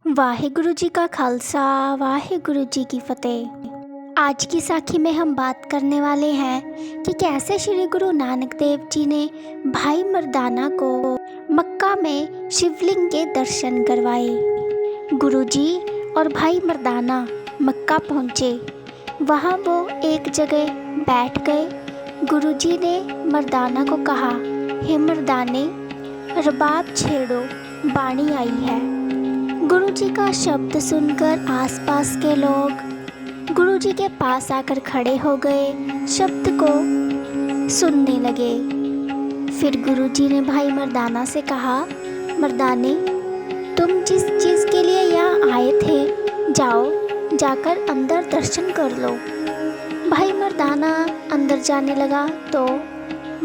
वाहेगुरु जी का खालसा वाहेगुरु जी की फतेह। आज की साखी में हम बात करने वाले हैं कि कैसे श्री गुरु नानक देव जी ने भाई मर्दाना को मक्का में शिवलिंग के दर्शन करवाए। गुरु जी और भाई मर्दाना मक्का पहुँचे। वहाँ वो एक जगह बैठ गए। गुरु जी ने मर्दाना को कहा, हे मर्दाने, रबाब छेड़ो, बाणी आई है। गुरु जी का शब्द सुनकर आसपास के लोग गुरु जी के पास आकर खड़े हो गए, शब्द को सुनने लगे। फिर गुरु जी ने भाई मर्दाना से कहा, मर्दाने, तुम जिस चीज़ के लिए यहाँ आए थे, जाओ जाकर अंदर दर्शन कर लो। भाई मर्दाना अंदर जाने लगा तो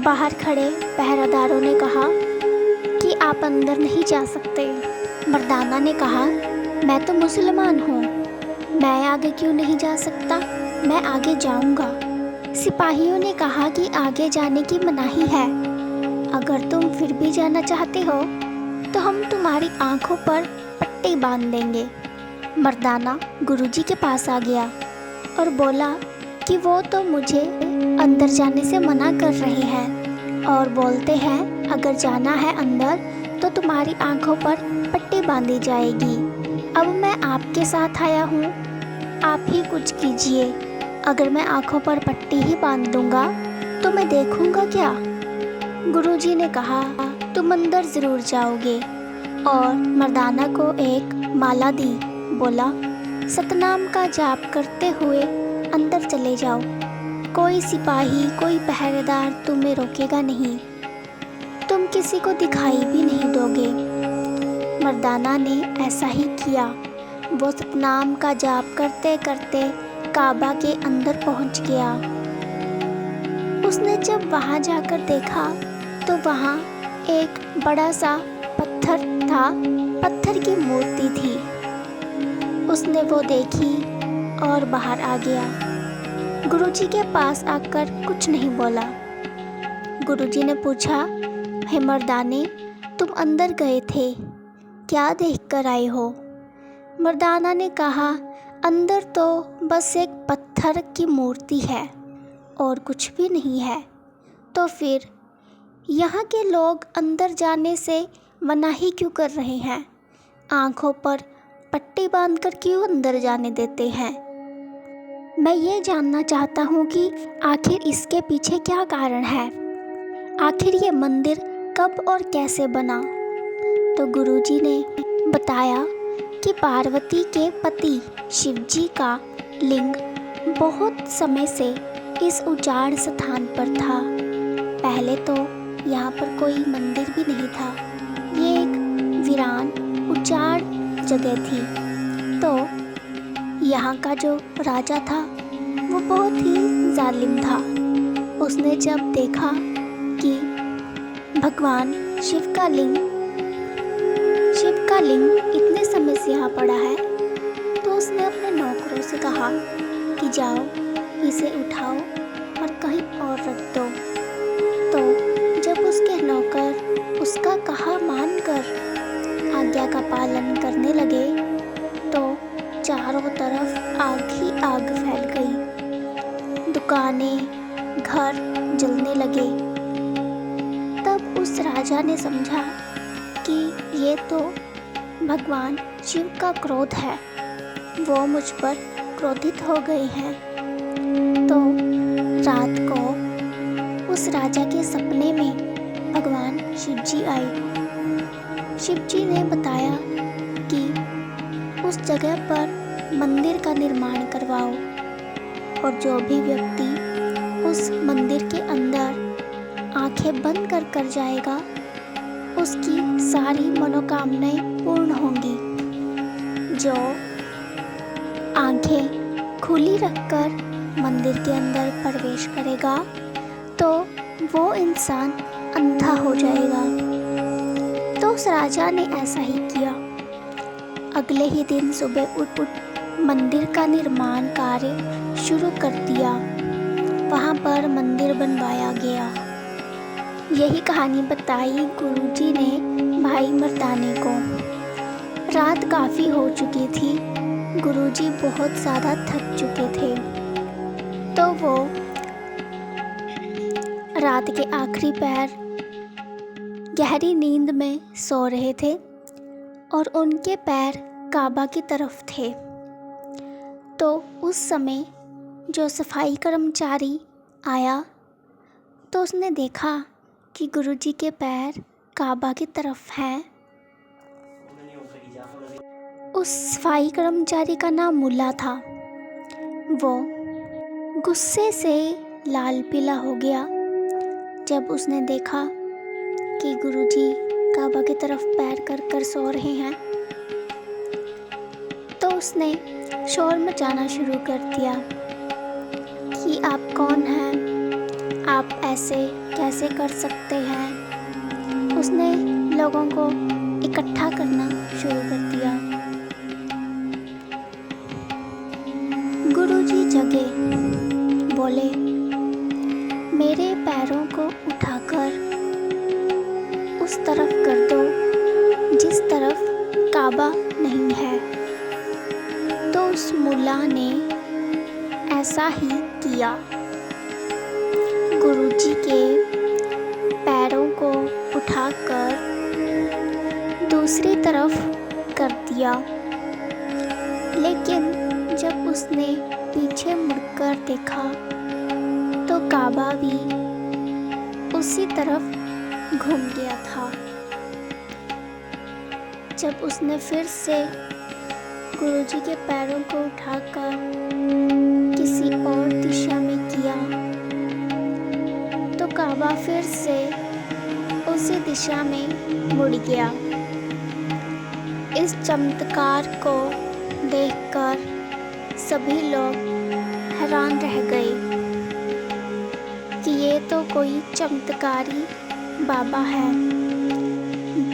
बाहर खड़े पहरेदारों ने कहा कि आप अंदर नहीं जा सकते। मर्दाना ने कहा, मैं तो मुसलमान हूँ, मैं आगे क्यों नहीं जा सकता, मैं आगे जाऊँगा। सिपाहियों ने कहा कि आगे जाने की मनाही है, अगर तुम फिर भी जाना चाहते हो तो हम तुम्हारी आँखों पर पट्टी बांध देंगे। मर्दाना गुरुजी के पास आ गया और बोला कि वो तो मुझे अंदर जाने से मना कर रहे हैं और बोलते हैं अगर जाना है अंदर तो तुम्हारी आँखों पर पट्टी बांधी जाएगी। अब मैं आपके साथ आया हूँ, आप ही कुछ कीजिए। अगर मैं आँखों पर पट्टी ही बांध दूँगा तो मैं देखूँगा क्या? गुरुजी ने कहा, तुम अंदर ज़रूर जाओगे, और मर्दाना को एक माला दी। बोला, सतनाम का जाप करते हुए अंदर चले जाओ, कोई सिपाही कोई पहरेदार तुम्हें रोकेगा नहीं, तुम किसी को दिखाई भी नहीं दोगे। मर्दाना ने ऐसा ही किया। वो सतनाम का जाप करते करते काबा के अंदर पहुंच गया। उसने जब वहां जाकर देखा तो वहां एक बड़ा सा पत्थर था, पत्थर की मूर्ति थी। उसने वो देखी और बाहर आ गया। गुरुजी के पास आकर कुछ नहीं बोला। गुरुजी ने पूछा, हे मर्दाने, तुम अंदर गए थे, क्या देखकर आए हो? मर्दाना ने कहा, अंदर तो बस एक पत्थर की मूर्ति है और कुछ भी नहीं है। तो फिर यहाँ के लोग अंदर जाने से मनाही क्यों कर रहे हैं? आँखों पर पट्टी बांधकर क्यों अंदर जाने देते हैं? मैं ये जानना चाहता हूँ कि आखिर इसके पीछे क्या कारण है, आखिर ये मंदिर कब और कैसे बना? तो गुरुजी ने बताया कि पार्वती के पति शिवजी का लिंग बहुत समय से इस उजाड़ स्थान पर था। पहले तो यहाँ पर कोई मंदिर भी नहीं था, ये एक वीरान उजाड़ जगह थी। तो यहाँ का जो राजा था वो बहुत ही जालिम था। उसने जब देखा कि भगवान शिव का लिंग इतने समय से यहाँ पड़ा है, तो उसने अपने नौकरों से कहा कि जाओ इसे उठाओ और कहीं और रख दो। तो जब उसके नौकर उसका कहा मानकर आज्ञा का पालन करने लगे तो चारों तरफ आग ही आग फैल गई, दुकानें घर जलने लगे। तब उस राजा ने समझा कि ये तो भगवान शिव का क्रोध है, वो मुझ पर क्रोधित हो गए हैं। तो रात को उस राजा के सपने में भगवान शिव जी आए। शिव जी ने बताया कि उस जगह पर मंदिर का निर्माण करवाओ और जो भी व्यक्ति उस मंदिर के अंदर आंखें बंद कर कर जाएगा उसकी सारी मनोकामनाएं पूर्ण होंगी। जो आंखें खुली रखकर मंदिर के अंदर प्रवेश करेगा तो वो इंसान अंधा हो जाएगा। तो उस राजा ने ऐसा ही किया। अगले ही दिन सुबह उठ मंदिर का निर्माण कार्य शुरू कर दिया। वहाँ पर मंदिर बनवाया गया। यही कहानी बताई गुरुजी ने भाई मर्दाने को। रात काफ़ी हो चुकी थी। गुरुजी बहुत ज़्यादा थक चुके थे, तो वो रात के आखिरी पहर गहरी नींद में सो रहे थे और उनके पैर काबा की तरफ थे। तो उस समय जो सफाई कर्मचारी आया तो उसने देखा कि गुरुजी के पैर काबा की तरफ हैं। उस सफाई कर्मचारी का नाम मुल्ला था। वो गुस्से से लाल पीला हो गया जब उसने देखा कि गुरुजी काबा की तरफ पैर कर कर सो रहे हैं। तो उसने शोर मचाना शुरू कर दिया कि आप कौन हैं, आप ऐसे कैसे कर सकते हैं। उसने लोगों को इकट्ठा करना शुरू कर दिया। गुरुजी जगे, बोले, मेरे पैरों को उठाकर उस तरफ कर दो जिस तरफ काबा नहीं है। तो उस मुल्ला ने ऐसा ही किया। गुरुजी के पैरों को उठाकर दूसरी तरफ कर दिया, लेकिन जब उसने पीछे मुड़कर देखा तो काबा भी उसी तरफ घूम गया था। जब उसने फिर से गुरुजी के पैरों को उठाकर किसी और दिशा में किया तो काबा फिर से उसी दिशा में मुड़ गया। इस चमत्कार को देखकर सभी लोग हैरान रह गए कि ये तो कोई चमत्कारी बाबा है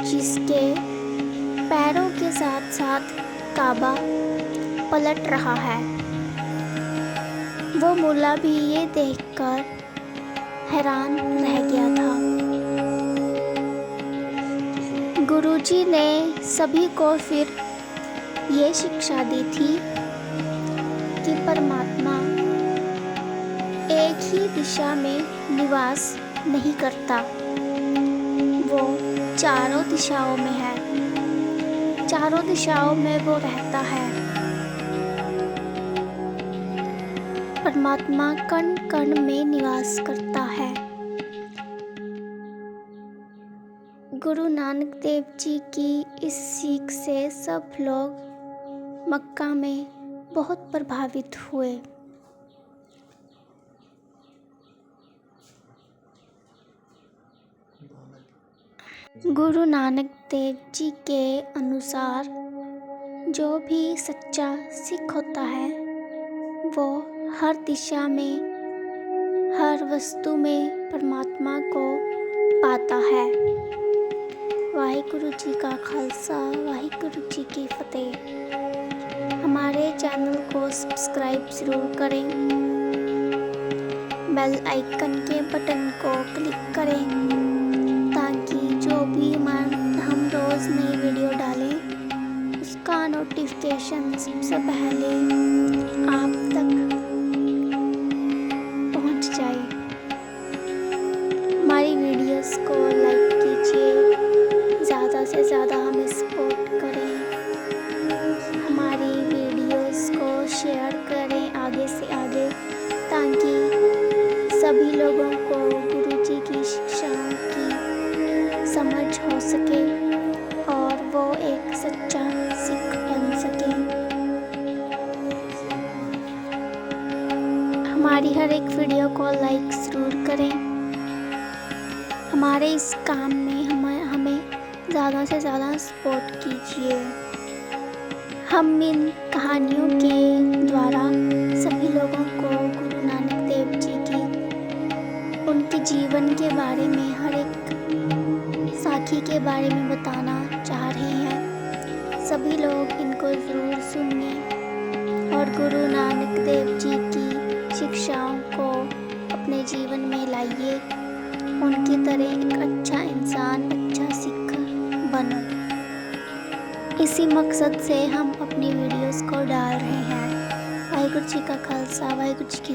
जिसके पैरों के साथ साथ काबा पलट रहा है। वो मुल्ला भी ये देखकर हैरान रह गया था। गुरुजी ने सभी को फिर ये शिक्षा दी थी कि परमात्मा एक ही दिशा में निवास नहीं करता, वो चारों दिशाओं में है, चारों दिशाओं में वो रहता है। परमात्मा कण कण में निवास करता है। गुरु नानक देव जी की इस सीख से सब लोग मक्का में बहुत प्रभावित हुए। गुरु नानक देव जी के अनुसार जो भी सच्चा सिख होता है वो हर दिशा में, हर वस्तु में परमात्मा को पाता है। वाहिगुरु जी का खालसा, वाहिगुरु जी की फतेह। हमारे चैनल को सब्सक्राइब ज़रूर करें, बेल आइकन के बटन को क्लिक करें ताकि जो भी हम रोज़ नई वीडियो डालें उसका नोटिफिकेशन सबसे पहले आप तक पहुंच जाए। हमारी वीडियोस को लाइक कीजिए, ज़्यादा से ज़्यादा हमें सपोर्ट करें, हमारी वीडियोस को शेयर करें आगे से आगे ताकि सभी लोगों को गुरुजी की शिक्षाओं की समझ हो सके और वो एक सच्चा सिख बन सके। हमारी हर एक वीडियो को लाइक ज़रूर करें। हमारे इस काम में हमें ज़्यादा से ज़्यादा सपोर्ट कीजिए। हम इन कहानियों के द्वारा सभी लोगों को गुरु नानक देव जी की उनके जीवन के बारे में, हर एक साखी के बारे में बताना चाह रहे हैं। सभी लोग इनको ज़रूर सुनिए और गुरु नानक देव जी की शिक्षाओं को अपने जीवन में लाइए। उनकी तरह एक अच्छा इंसान, अच्छा सिख बनो। इसी मकसद से हम अपनी वीडियोस को डाल रहे हैं। वाहिगुरू जी का खालसा, वाहिगुरू जी की